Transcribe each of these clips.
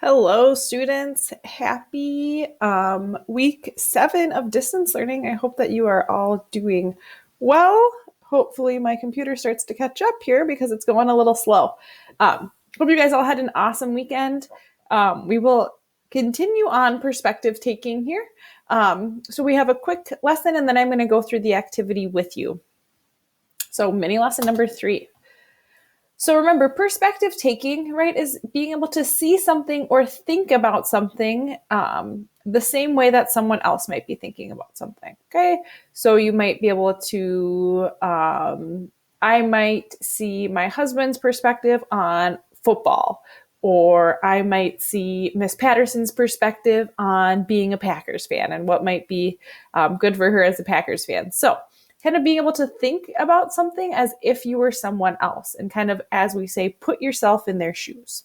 Hello, students. Happy week 7 of distance learning. I hope that you are all doing well. Hopefully, my computer starts to catch up here because it's going a little slow. Hope you guys all had an awesome weekend. We will continue on perspective taking here. So, we have a quick lesson, and then I'm going to go through the activity with you. So, mini lesson number 3. So remember, perspective taking, right, is being able to see something or think about something the same way that someone else might be thinking about something. Okay, so you might be able to, I might see my husband's perspective on football, or I might see Miss Patterson's perspective on being a Packers fan and what might be good for her as a Packers fan. So kind of being able to think about something as if you were someone else and kind of, as we say, put yourself in their shoes.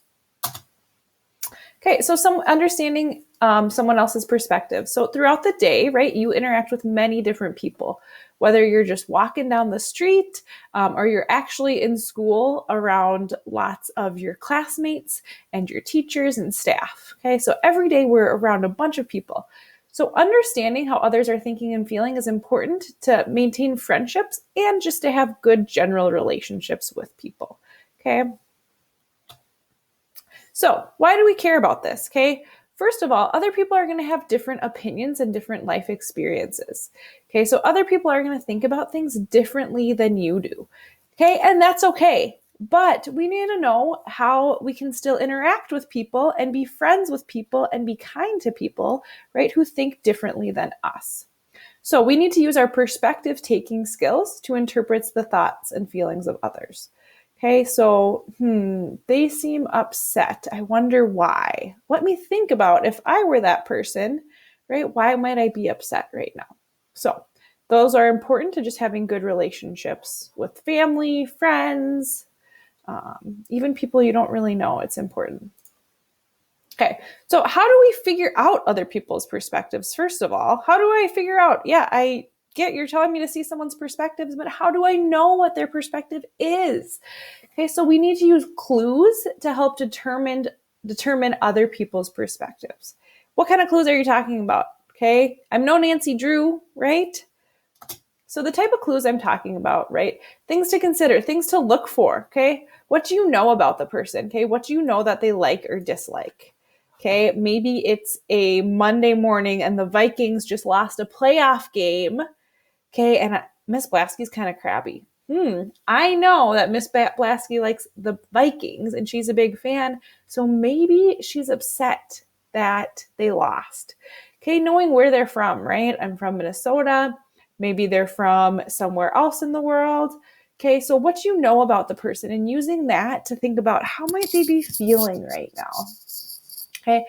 Okay, so some understanding someone else's perspective. So throughout the day, right, you interact with many different people, whether you're just walking down the street or you're actually in school around lots of your classmates and your teachers and staff. Okay, so every day we're around a bunch of people. So understanding how others are thinking and feeling is important to maintain friendships and just to have good general relationships with people. Okay. So why do we care about this? Okay. First of all, other people are going to have different opinions and different life experiences. Okay. So other people are going to think about things differently than you do. Okay. And that's okay. But we need to know how we can still interact with people and be friends with people and be kind to people, right, who think differently than us. So we need to use our perspective taking skills to interpret the thoughts and feelings of others. Okay, so they seem upset. I wonder why. Let me think about if I were that person, right? Why might I be upset right now? So those are important to just having good relationships with family, friends, even people you don't really know. It's important. Okay, so how do we figure out other people's perspectives? First of all, how do I figure out? Yeah, I get you're telling me to see someone's perspectives, but how do I know what their perspective is? Okay, so we need to use clues to help determine other people's perspectives. What kind of clues are you talking about? Okay, I'm no Nancy Drew, right? So the type of clues I'm talking about, right? Things to consider, things to look for, okay? What do you know about the person, okay? What do you know that they like or dislike? Okay, maybe it's a Monday morning and the Vikings just lost a playoff game, okay? And Miss Blasky's kind of crabby. I know that Miss Blasky likes the Vikings and she's a big fan, so maybe she's upset that they lost. Okay, knowing where they're from, right? I'm from Minnesota. Maybe they're from somewhere else in the world. Okay, so what do you know about the person and using that to think about how might they be feeling right now? Okay,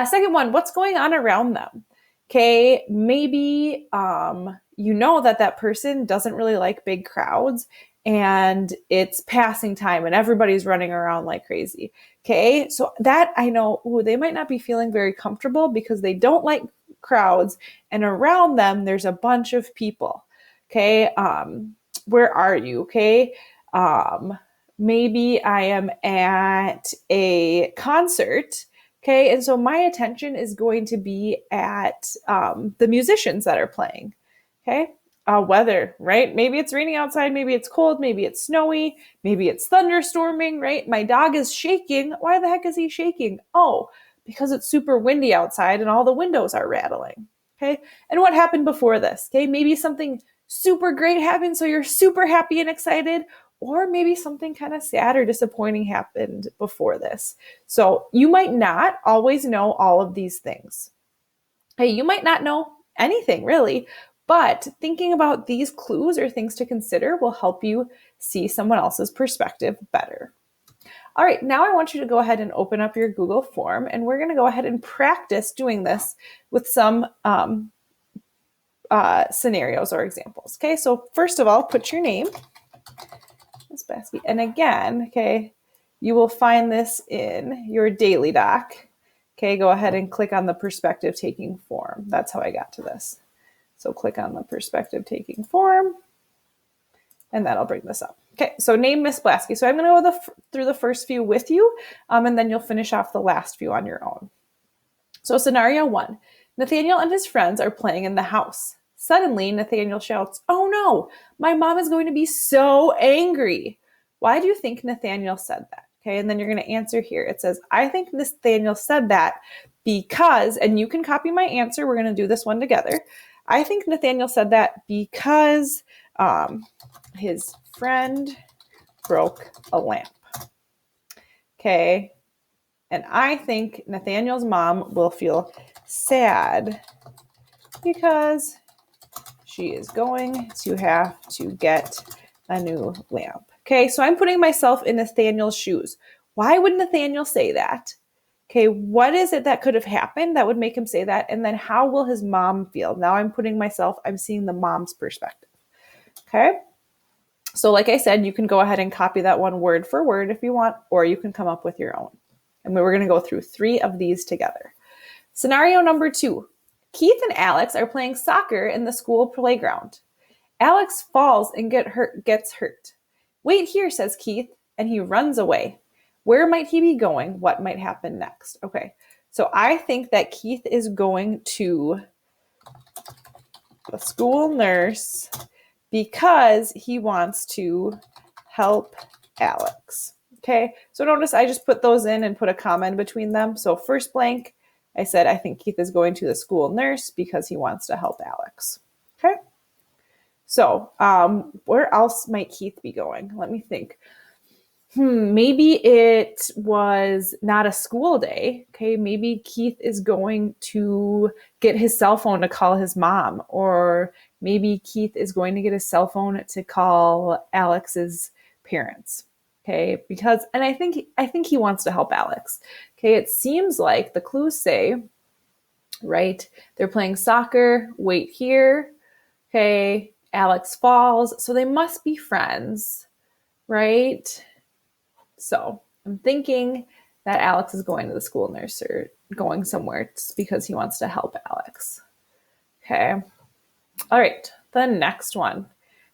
second one, what's going on around them? Okay, maybe you know that person doesn't really like big crowds and it's passing time and everybody's running around like crazy. Okay, so that I know they might not be feeling very comfortable because they don't like crowds and around them there's a bunch of people. Okay, where are you? Okay, maybe I am at a concert. Okay, and so my attention is going to be at the musicians that are playing. Okay, weather, right? Maybe it's raining outside, maybe it's cold, maybe it's snowy, maybe it's thunderstorming, right? My dog is shaking. Why the heck is he shaking? Oh, because it's super windy outside and all the windows are rattling. Okay, and what happened before this? Okay, maybe something super great happened, so you're super happy and excited, or maybe something kind of sad or disappointing happened before this. So you might not always know all of these things. Hey, you might not know anything really, but thinking about these clues or things to consider will help you see someone else's perspective better. All right, now I want you to go ahead and open up your Google form, and we're going to go ahead and practice doing this with some scenarios or examples. Okay, so first of all, put your name. Miss Basky. And again, okay, you will find this in your daily doc. Okay, go ahead and click on the perspective taking form. That's how I got to this. So click on the perspective taking form. and that'll bring this up. Okay, so name Miss Blasky. So I'm going to go through the first few with you, and then you'll finish off the last few on your own. So scenario 1, Nathaniel and his friends are playing in the house. Suddenly, Nathaniel shouts, "Oh no, my mom is going to be so angry." Why do you think Nathaniel said that? Okay, and then you're going to answer here. It says, I think Nathaniel said that because, and you can copy my answer. We're going to do this one together. I think Nathaniel said that because his friend broke a lamp. Okay, and I think Nathaniel's mom will feel sad because she is going to have to get a new lamp. Okay, so I'm putting myself in Nathaniel's shoes. Why would Nathaniel say that? Okay, what is it that could have happened that would make him say that? And then how will his mom feel? Now I'm seeing the mom's perspective. Okay, so like I said, you can go ahead and copy that one word for word if you want, or you can come up with your own. And we're going to go through 3 of these together. Scenario number 2. Keith and Alex are playing soccer in the school playground. Alex falls and gets hurt. "Wait here," says Keith, and he runs away. Where might he be going? What might happen next? Okay, so I think that Keith is going to the school nurse because he wants to help Alex. Okay, so notice I just put those in and put a comma in between them. So first blank, I said I think Keith is going to the school nurse because he wants to help Alex. Okay, so where else might Keith be going? Let me think. Maybe it was not a school day. Okay, maybe Keith is going to get his cell phone to call his mom, or maybe Keith is going to get his cell phone to call Alex's parents. Okay, and I think he wants to help Alex. Okay, it seems like the clues say, right, they're playing soccer, wait here. Okay, Alex falls, so they must be friends, right? So I'm thinking that Alex is going to the school nurse or going somewhere because he wants to help Alex. Okay. All right. The next one.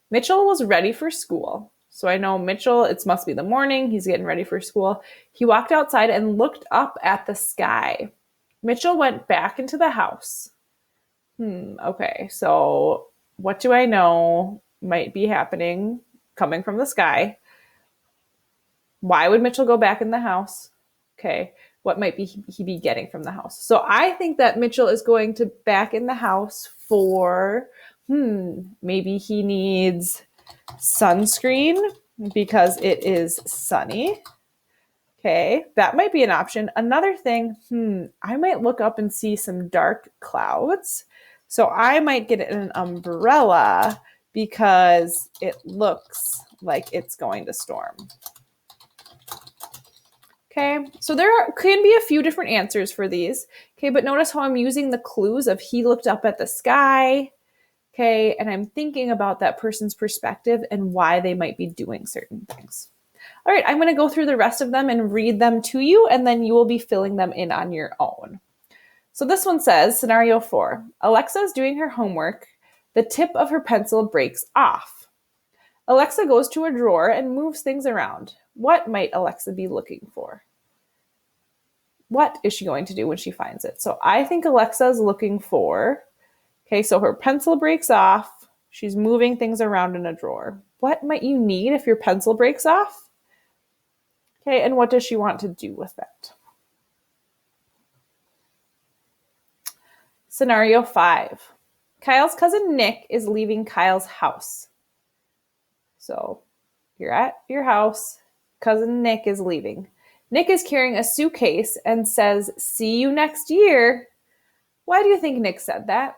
Mitchell was ready for school. So I know Mitchell, it must be the morning. He's getting ready for school. He walked outside and looked up at the sky. Mitchell went back into the house. Okay. So what do I know might be happening coming from the sky? Why would Mitchell go back in the house? Okay, what might he be getting from the house? So I think that Mitchell is going to back in the house for, maybe he needs sunscreen because it is sunny. Okay, that might be an option. Another thing, I might look up and see some dark clouds. So I might get an umbrella because it looks like it's going to storm. Okay, so can be a few different answers for these. Okay, but notice how I'm using the clues of he looked up at the sky. Okay, and I'm thinking about that person's perspective and why they might be doing certain things. All right, I'm going to go through the rest of them and read them to you, and then you will be filling them in on your own. So this one says, scenario 4, Alexa is doing her homework. The tip of her pencil breaks off. Alexa goes to a drawer and moves things around. What might Alexa be looking for? What is she going to do when she finds it? So I think Alexa is looking for, okay, so her pencil breaks off. She's moving things around in a drawer. What might you need if your pencil breaks off? Okay, and what does she want to do with that? Scenario 5. Kyle's cousin Nick is leaving Kyle's house. So you're at your house. Cousin Nick is leaving. Nick is carrying a suitcase and says, "See you next year." Why do you think Nick said that?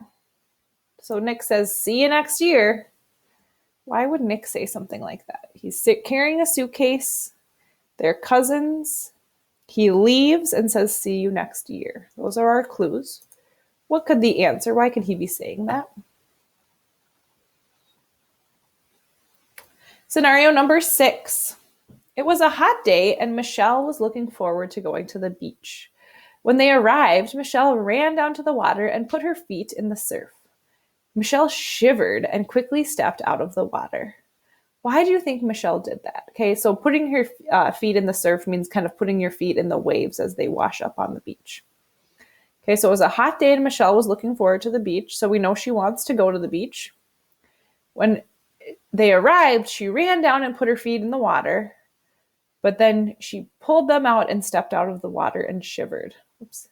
So Nick says, "See you next year." Why would Nick say something like that? He's carrying a suitcase. They're cousins. He leaves and says, "See you next year." Those are our clues. What could the answer? Why could he be saying that? Scenario number 6. It was a hot day and Michelle was looking forward to going to the beach. When they arrived, Michelle ran down to the water and put her feet in the surf. Michelle shivered and quickly stepped out of the water. Why do you think Michelle did that? Okay, so putting her feet in the surf means kind of putting your feet in the waves as they wash up on the beach. Okay, so it was a hot day and Michelle was looking forward to the beach, so we know she wants to go to the beach. When they arrived, she ran down and put her feet in the water, but then she pulled them out and stepped out of the water and shivered. Oops.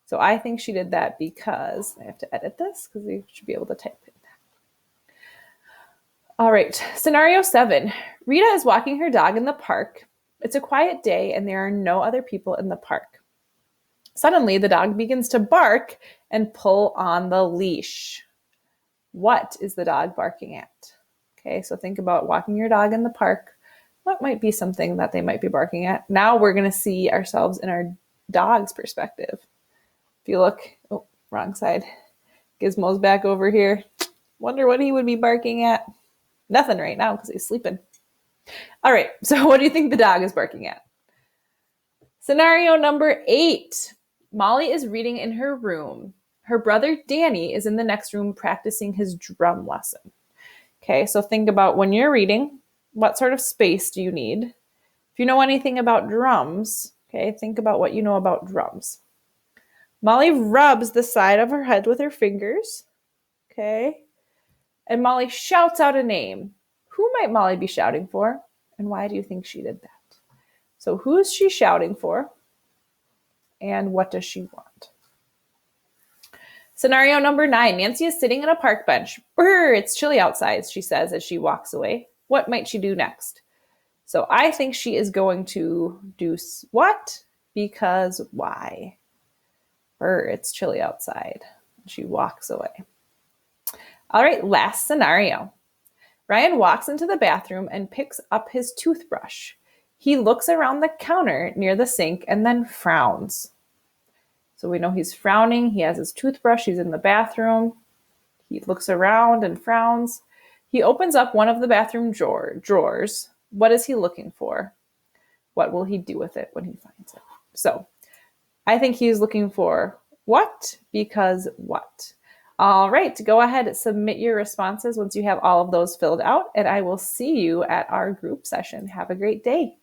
So I think she did that because I have to edit this because we should be able to type it. All right, scenario 7. Rita is walking her dog in the park. It's a quiet day and there are no other people in the park. Suddenly, the dog begins to bark and pull on the leash. What is the dog barking at? Okay, so think about walking your dog in the park. What might be something that they might be barking at? Now we're going to see ourselves in our dog's perspective. If you look, oh, wrong side. Gizmo's back over here. Wonder what he would be barking at. Nothing right now because he's sleeping. All right, so what do you think the dog is barking at? Scenario number 8. Molly is reading in her room. Her brother Danny is in the next room practicing his drum lesson. Okay, so think about when you're reading, what sort of space do you need? If you know anything about drums, okay, think about what you know about drums. Molly rubs the side of her head with her fingers, okay, and Molly shouts out a name. Who might Molly be shouting for, and why do you think she did that? So who is she shouting for? And what does she want? Scenario number 9. Nancy is sitting on a park bench. Brr, it's chilly outside, she says as she walks away. What might she do next? So I think she is going to do what? Because why? Brr, it's chilly outside. She walks away. All right, last scenario. Ryan walks into the bathroom and picks up his toothbrush. He looks around the counter near the sink and then frowns. So we know he's frowning. He has his toothbrush. He's in the bathroom. He looks around and frowns. He opens up one of the bathroom drawers. What is he looking for? What will he do with it when he finds it? So I think he's looking for what, because what. All right, go ahead, submit your responses once you have all of those filled out, and I will see you at our group session. Have a great day.